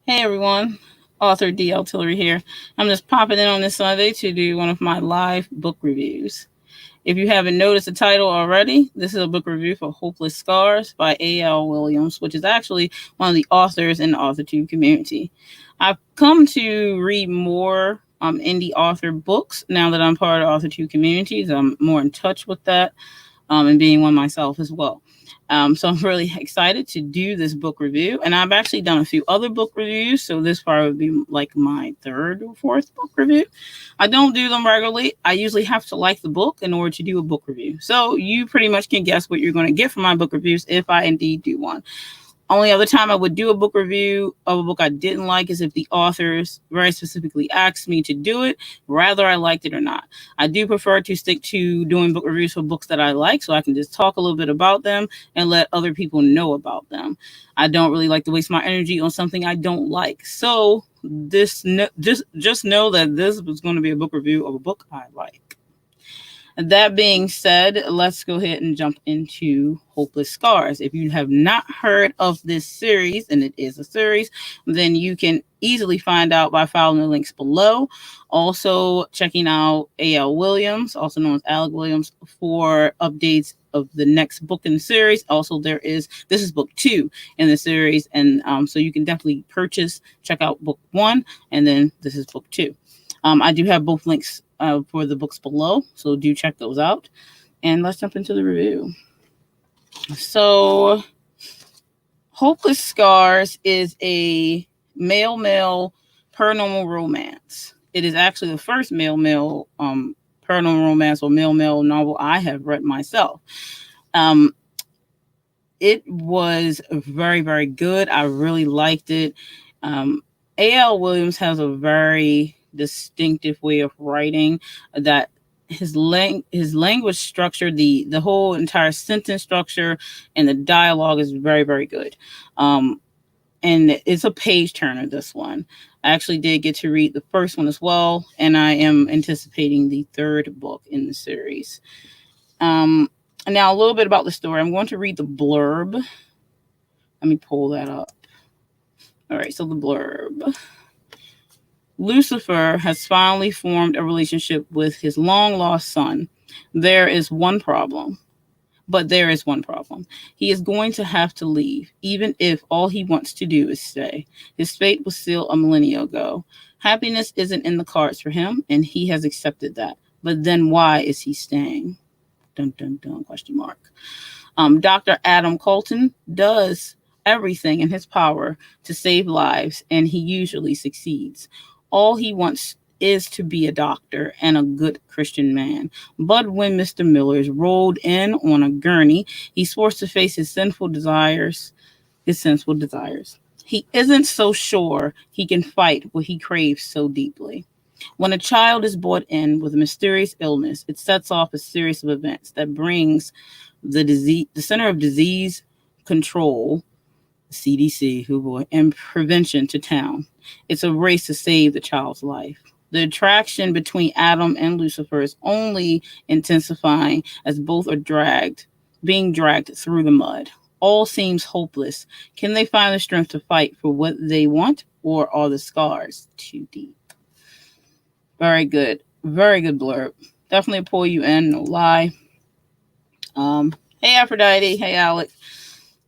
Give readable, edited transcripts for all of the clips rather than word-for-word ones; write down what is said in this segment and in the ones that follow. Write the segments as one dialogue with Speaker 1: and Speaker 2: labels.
Speaker 1: Hey everyone, author DL Tillery here. I'm just popping in on this Sunday to do one of my live book reviews. If you haven't noticed the title already, this is a book review for Hopeless Scars by A.L. Williams, which is actually one of the authors in the AuthorTube community. I've come to read more indie author books now that I'm part of the AuthorTube community. So I'm more in touch with that and being one myself as well. So I'm really excited to do this book review. And I've actually done a few other book reviews. So this probably would be like my third or fourth book review. I don't do them regularly. I usually have to like the book in order to do a book review. So you pretty much can guess what you're going to get from my book reviews if I indeed do one. Only other time I would do a book review of a book I didn't like is if the authors very specifically asked me to do it, whether I liked it or not. I do prefer to stick to doing book reviews for books that I like so I can just talk a little bit about them and let other people know about them. I don't really like to waste my energy on something I don't like. So just know that this was going to be a book review of a book I like. That being said, let's go ahead and jump into Hopeless Scars. If you have not heard of this series, and it is a series, then you can easily find out by following the links below. Also, checking out A.L. Williams, also known as Alec Williams, for updates of the next book in the series. Also, this is book 2 in the series, and so you can definitely check out book 1, and then this is book 2. I do have both links for the books below, so do check those out. And let's jump into the review. So, Hopeless Scars is a male paranormal romance. It is actually the first male paranormal romance or male novel I have read myself. It was very, very good. I really liked it. A.L. Williams has a very distinctive way of writing that his language structure, the whole entire sentence structure and the dialogue is very, very good. And it's a page turner, this one. I actually did get to read the first one as well, and I am anticipating the third book in the series. Now a little bit about the story. I'm going to read the blurb. Let me pull that up. All right, so the blurb. Lucifer has finally formed a relationship with his long-lost son. There is one problem. He is going to have to leave, even if all he wants to do is stay. His fate was sealed a millennia ago. Happiness isn't in the cards for him, and he has accepted that. But then why is he staying? Dun, dun, dun, question mark. Dr. Adam Colton does everything in his power to save lives, and he usually succeeds. All he wants is to be a doctor and a good Christian man. But when Mr. Miller is rolled in on a gurney, he's forced to face his sinful desires. He isn't so sure he can fight what he craves so deeply. When a child is brought in with a mysterious illness, it sets off a series of events that brings the Center of Disease Control, CDC, and prevention to town. It's a race to save the child's life. The attraction between Adam and Lucifer is only intensifying as both are being dragged through the mud. All seems hopeless. Can they find the strength to fight for what they want, or are the scars too deep? Very good. Very good blurb. Definitely pull you in, no lie. Hey, Aphrodite. Hey, Alec.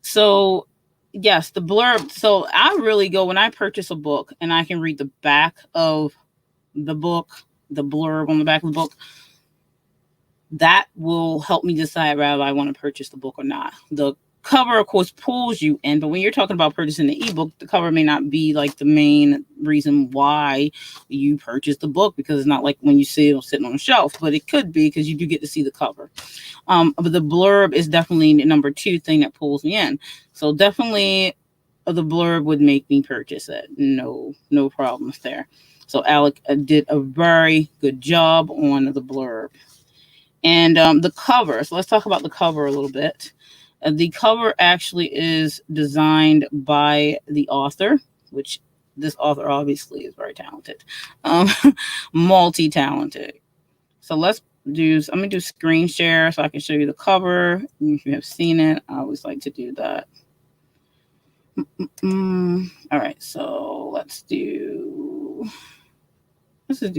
Speaker 1: So, yes, the blurb. So I really go when I purchase a book and I can read the back of the book, the blurb on the back of the book. That will help me decide whether I want to purchase the book or not. The cover, of course, pulls you in, but when you're talking about purchasing the ebook, the cover may not be like the main reason why you purchase the book, because it's not like when you see it sitting on a shelf, but it could be because you do get to see the cover. But the blurb is definitely the number 2 thing that pulls me in. So definitely the blurb would make me purchase it. No problems there. So Alec did a very good job on the blurb. And the cover. So let's talk about the cover a little bit. The cover actually is designed by the author, which this author obviously is very talented, multi-talented. So I'm going to do screen share so I can show you the cover. If you have seen it, I always like to do that. All right, so let's just do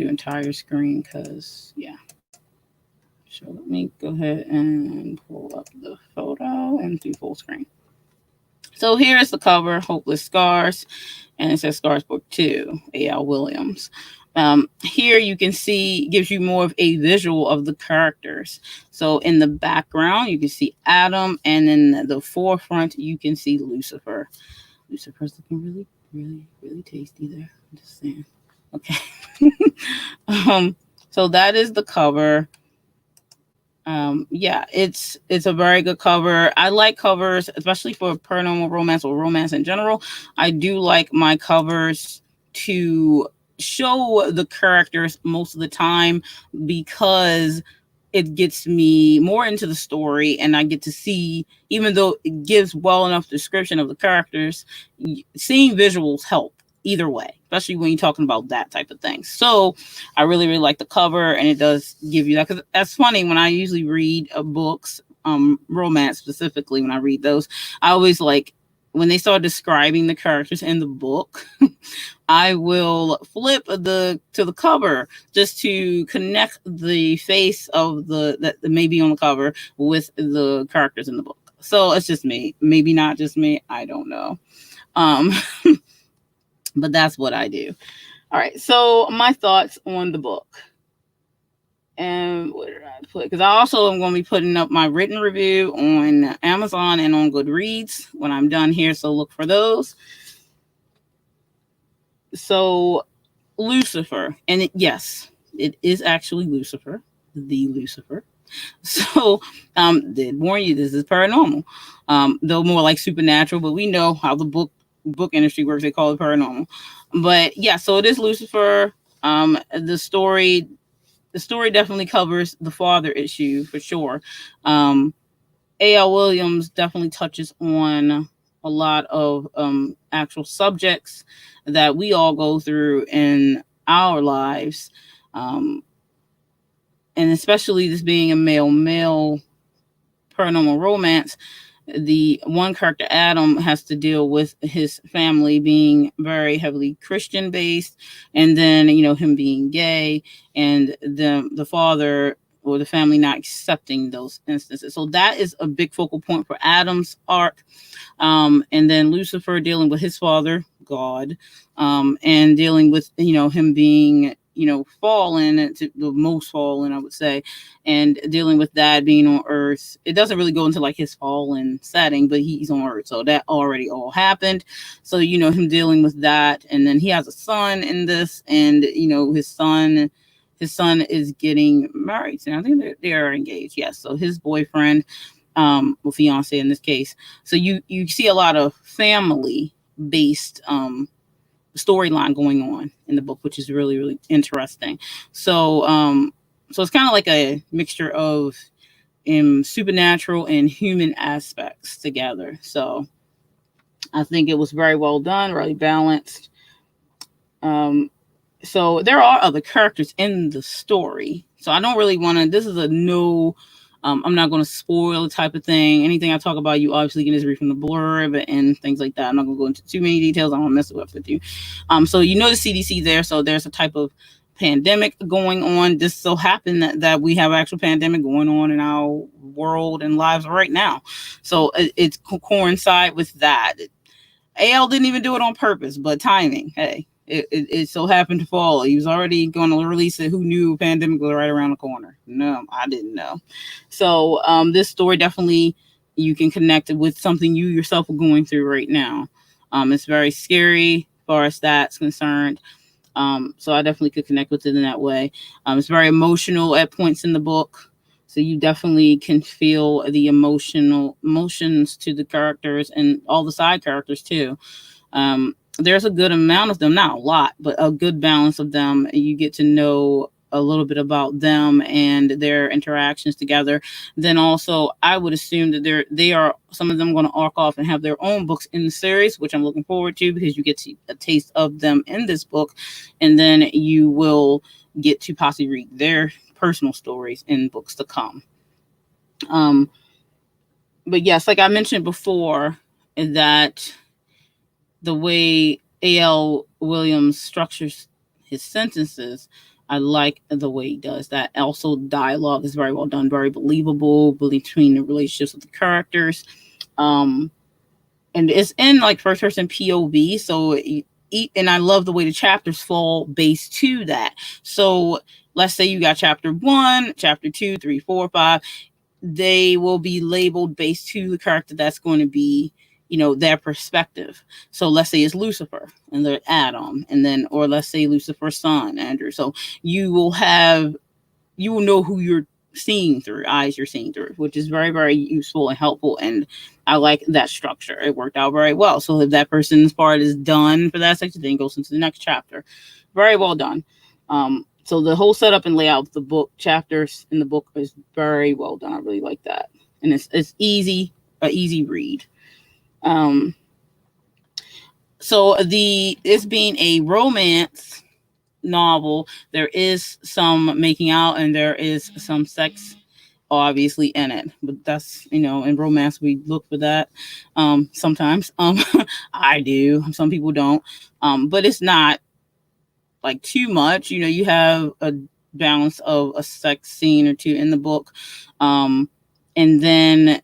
Speaker 1: entire screen because, yeah. So let me go ahead and pull up the photo and do full screen. So here's the cover, Hopeless Scars, and it says Scars Book 2, A.L. Williams. Here you can see, gives you more of a visual of the characters. So in the background, you can see Adam, and in the forefront, you can see Lucifer. Lucifer's looking really, really, really tasty there. I'm just saying. Okay. So that is the cover. Yeah, it's a very good cover. I like covers, especially for paranormal romance or romance in general. I do like my covers to show the characters most of the time because it gets me more into the story and I get to see, even though it gives well enough description of the characters, seeing visuals help either way, especially when you're talking about that type of thing. So I really, really like the cover, and it does give you that. Because that's funny, when I usually read books, romance specifically, when I read those, I always like, when they start describing the characters in the book, I will flip to the cover just to connect the face of that may be on the cover with the characters in the book. So it's just me, maybe not just me, I don't know. But that's what I do. All right, so my thoughts on the book. And what did I put? Because I also am going to be putting up my written review on Amazon and on Goodreads when I'm done here, so look for those. So Lucifer, and yes, it is actually Lucifer, the Lucifer. So did warn you, this is paranormal, though more like supernatural, but we know how the book industry works. They call it paranormal. But yeah, so it is Lucifer. The story definitely covers the father issue for sure. A.L. Williams definitely touches on a lot of actual subjects that we all go through in our lives. And especially this being a male paranormal romance, the one character, Adam, has to deal with his family being very heavily Christian based, and then him being gay, and the father or the family not accepting those instances. So that is a big focal point for Adam's arc. And then Lucifer dealing with his father, God, and dealing with him being fallen, to the most fallen, I would say, and dealing with that being on Earth. It doesn't really go into like his fallen setting, but he's on Earth, so that already all happened. So him dealing with that, and then he has a son in this, and his son is getting married, and I think they are engaged. Yes, so his boyfriend, well, fiance in this case. So you see a lot of family based storyline going on in the book, which is really, really interesting. So so it's kind of like a mixture of supernatural and human aspects together. So I think it was very well done, really balanced. So there are other characters in the story. So I don't really want to, this is a no, I'm not going to spoil the type of thing. Anything I talk about, you obviously can just read from the blurb and things like that. I'm not going to go into too many details. I don't want to mess it up with you. So the CDC there. So there's a type of pandemic going on. This so happened that we have actual pandemic going on in our world and lives right now. So it's coincide with that. AL didn't even do it on purpose, but timing, hey. It so happened to fall. He was already going to release it. Who knew pandemic was right around the corner? No, I didn't know. So this story definitely, you can connect it with something you yourself are going through right now. It's very scary as far as that's concerned. So I definitely could connect with it in that way. It's very emotional at points in the book. So you definitely can feel the emotions to the characters and all the side characters too. There's a good amount of them, not a lot, but a good balance of them. You get to know a little bit about them and their interactions together. Then also, I would assume that they are some of them going to arc off and have their own books in the series, which I'm looking forward to because you get a taste of them in this book, and then you will get to possibly read their personal stories in books to come. But yes, like I mentioned before, that the way A.L. Williams structures his sentences, I like the way he does that. Also, dialogue is very well done, very believable between the relationships with the characters. And it's in like first person POV, so and I love the way the chapters fall based to that. So let's say you got chapter 1, chapter 2, 3, 4, 5. They will be labeled based to the character that's going to be, their perspective. So let's say it's Lucifer and they're Adam, and then, or let's say Lucifer's son, Andrew. So you will know who you're seeing through, eyes you're seeing through, which is very, very useful and helpful. And I like that structure. It worked out very well. So if that person's part is done for that section, then it goes into the next chapter. Very well done. So the whole setup and layout of the book, chapters in the book, is very well done. I really like that. And it's easy, an easy read. So this being a romance novel, there is some making out and there is some sex obviously in it, but that's, in romance we look for that sometimes. I do, some people don't, but it's not like too much. You have a balance of a sex scene or two in the book, and then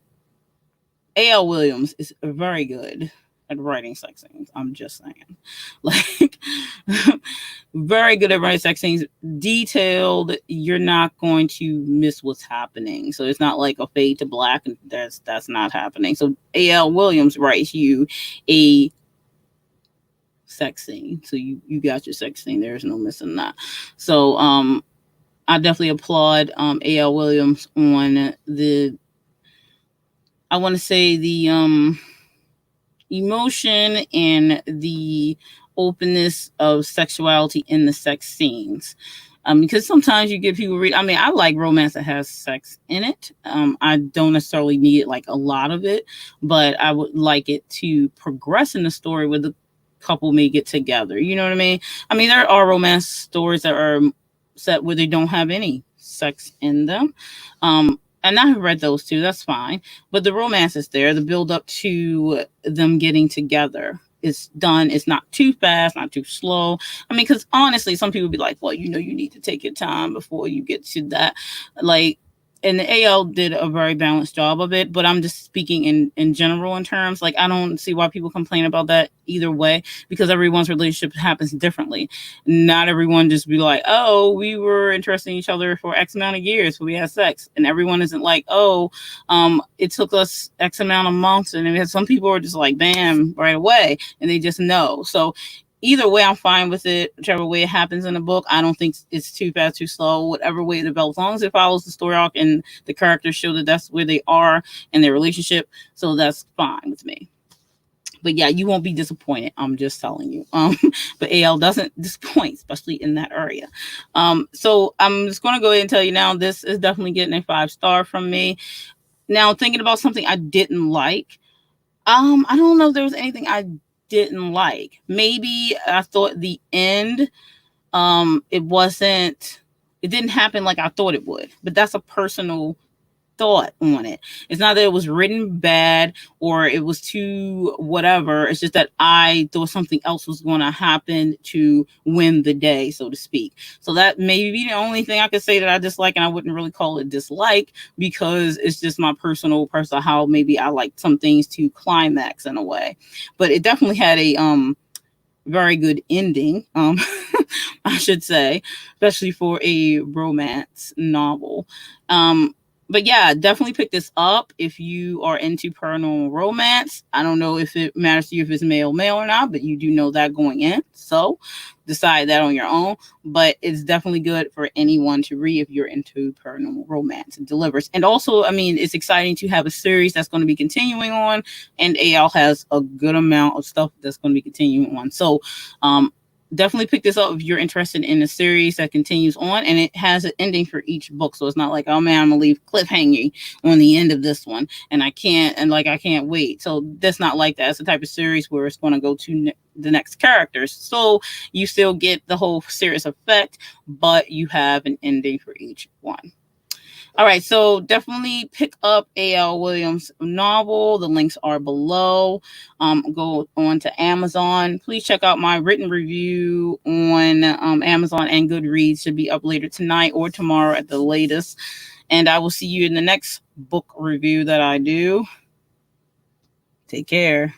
Speaker 1: A.L. Williams is very good at writing sex scenes. I'm just saying, like, very good at writing sex scenes, detailed. You're not going to miss what's happening. So it's not like a fade to black, and that's not happening. So A.L. Williams writes you a sex scene, so you got your sex scene. There's no missing that. So I definitely applaud A.L. Williams on the, I want to say, the emotion and the openness of sexuality in the sex scenes. Because sometimes you get people read. I mean, I like romance that has sex in it. I don't necessarily need it, like a lot of it, but I would like it to progress in the story where the couple may get together. You know what I mean? I mean, there are romance stories that are set where they don't have any sex in them. And I have read those too. That's fine. But the romance is there. The build up to them getting together is done. It's not too fast, not too slow. I mean, because honestly, some people be like, well, you need to take your time before you get to that. Like, and the AL did a very balanced job of it, but I'm just speaking in general in terms. Like, I don't see why people complain about that either way, because everyone's relationship happens differently. Not everyone just be like, oh, we were interested in each other for X amount of years, so we had sex. And everyone isn't like, oh, it took us X amount of months. And some people are just like, bam, right away, and they just know. So either way, I'm fine with it. Whichever way it happens in the book, I don't think it's too fast, too slow. Whatever way it develops, as long as it follows the story arc and the characters show that that's where they are in their relationship, so that's fine with me. But yeah, you won't be disappointed. I'm just telling you. But AL doesn't disappoint, especially in that area. So I'm just going to go ahead and tell you now, this is definitely getting a 5-star from me. Now, thinking about something I didn't like. I don't know if there was anything I didn't like. Maybe I thought the end, it didn't happen like I thought it would, but that's a personal thought on it. It's not that it was written bad or it was too whatever. It's just that I thought something else was going to happen to win the day, so to speak. So that may be the only thing I could say that I dislike, and I wouldn't really call it dislike, because it's just my personal how maybe I like some things to climax in a way. But it definitely had a very good ending, I should say, especially for a romance novel. But yeah, definitely pick this up if you are into paranormal romance. I don't know if it matters to you if it's male or not, but you do know that going in. So decide that on your own. But it's definitely good for anyone to read if you're into paranormal romance. It delivers. And also, I mean, it's exciting to have a series that's going to be continuing on. And AL has a good amount of stuff that's going to be continuing on. So definitely pick this up if you're interested in a series that continues on, and it has an ending for each book. So it's not like, oh man, I'm gonna leave cliffhanging on the end of this one and I can't wait. So that's not like that. It's the type of series where it's going to go to the next characters. So you still get the whole series effect, but you have an ending for each one. All right, so definitely pick up A.L. Williams' novel. The links are below. Go on to Amazon. Please check out my written review on Amazon and Goodreads. Should be up later tonight or tomorrow at the latest. And I will see you in the next book review that I do. Take care.